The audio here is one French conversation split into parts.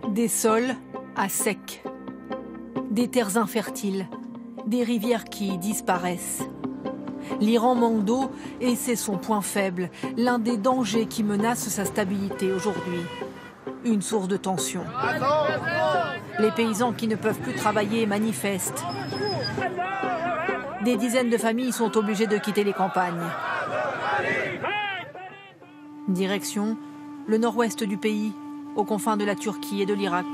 Des sols à sec, des terres infertiles, des rivières qui disparaissent. L'Iran manque d'eau et c'est son point faible, l'un des dangers qui menacent sa stabilité aujourd'hui. Une source de tension. Les paysans qui ne peuvent plus travailler manifestent. Des dizaines de familles sont obligées de quitter les campagnes. Direction le nord-ouest du pays, aux confins de la Turquie et de l'Irak.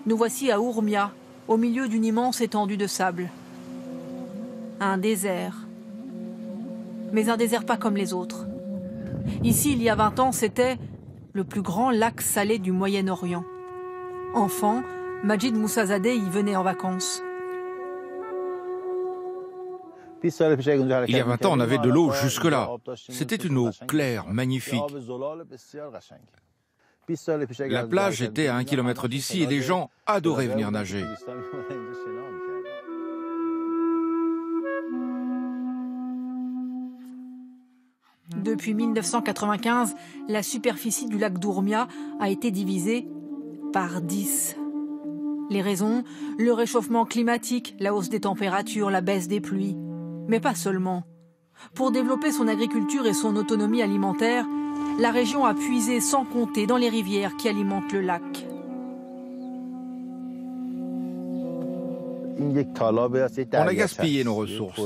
Nous voici à Urmia, au milieu d'une immense étendue de sable. Un désert. Mais un désert pas comme les autres. Ici, il y a 20 ans, c'était le plus grand lac salé du Moyen-Orient. Enfant, Majid Moussazadeh y venait en vacances. Il y a 20 ans, on avait de l'eau jusque-là. C'était une eau claire, magnifique. La plage était à 1 kilomètre d'ici et les gens adoraient venir nager. Depuis 1995, la superficie du lac d'Urmia a été divisée par 10. Les raisons, le réchauffement climatique, la hausse des températures, la baisse des pluies. Mais pas seulement. Pour développer son agriculture et son autonomie alimentaire, la région a puisé sans compter dans les rivières qui alimentent le lac. On a gaspillé nos ressources.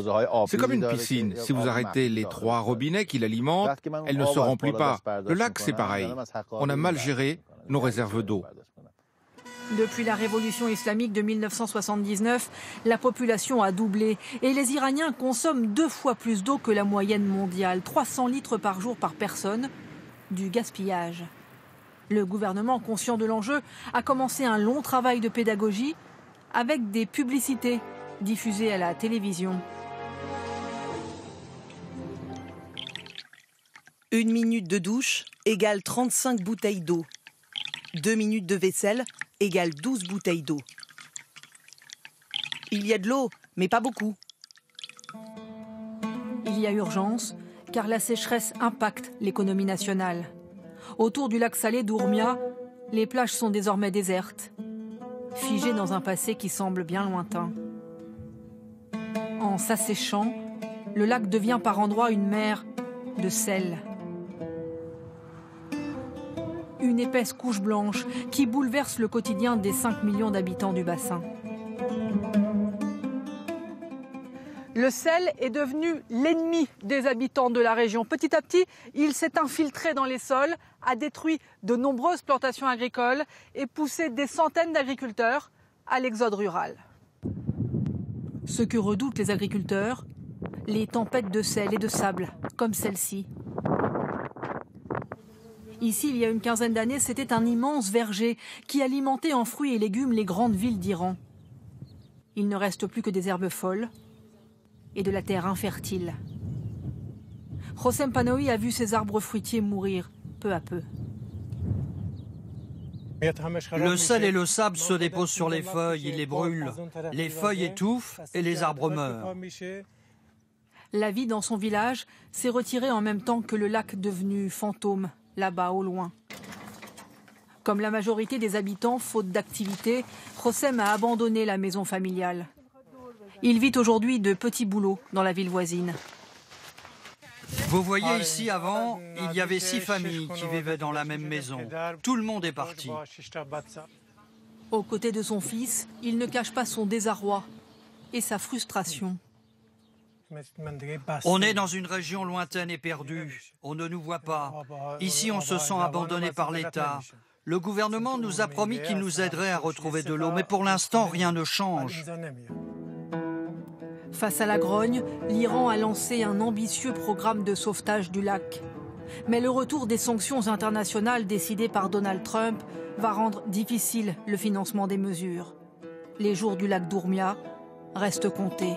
C'est comme une piscine. Si vous arrêtez les 3 robinets qui l'alimentent, elle ne se remplit pas. Le lac, c'est pareil. On a mal géré nos réserves d'eau. Depuis la révolution islamique de 1979, la population a doublé et les Iraniens consomment 2 fois plus d'eau que la moyenne mondiale, 300 litres par jour par personne, du gaspillage. Le gouvernement, conscient de l'enjeu, a commencé un long travail de pédagogie avec des publicités diffusées à la télévision. 1 minute de douche égale 35 bouteilles d'eau. 2 minutes de vaisselle égale 12 bouteilles d'eau. Il y a de l'eau, mais pas beaucoup. Il y a urgence, car la sécheresse impacte l'économie nationale. Autour du lac salé d'Urmia, les plages sont désormais désertes, figées dans un passé qui semble bien lointain. En s'asséchant, le lac devient par endroits une mer de sel. Une épaisse couche blanche qui bouleverse le quotidien des 5 millions d'habitants du bassin. Le sel est devenu l'ennemi des habitants de la région. Petit à petit, il s'est infiltré dans les sols, a détruit de nombreuses plantations agricoles et poussé des centaines d'agriculteurs à l'exode rural. Ce que redoutent les agriculteurs, les tempêtes de sel et de sable, comme celle-ci. Ici, il y a une quinzaine d'années, c'était un immense verger qui alimentait en fruits et légumes les grandes villes d'Iran. Il ne reste plus que des herbes folles et de la terre infertile. Hossem Panaoui a vu ses arbres fruitiers mourir peu à peu. Le sel et le sable se déposent sur les feuilles, ils les brûlent. Les feuilles étouffent et les arbres meurent. La vie dans son village s'est retirée en même temps que le lac devenu fantôme, là-bas au loin. Comme la majorité des habitants, faute d'activité, Hossem a abandonné la maison familiale. Il vit aujourd'hui de petits boulots dans la ville voisine. Vous voyez ici, avant, il y avait 6 familles qui vivaient dans la même maison. Tout le monde est parti. Aux côtés de son fils, il ne cache pas son désarroi et sa frustration. On est dans une région lointaine et perdue. On ne nous voit pas. Ici, on se sent abandonné par l'État. Le gouvernement nous a promis qu'il nous aiderait à retrouver de l'eau, mais pour l'instant, rien ne change. Face à la grogne, l'Iran a lancé un ambitieux programme de sauvetage du lac. Mais le retour des sanctions internationales décidées par Donald Trump va rendre difficile le financement des mesures. Les jours du lac d'Urmia restent comptés.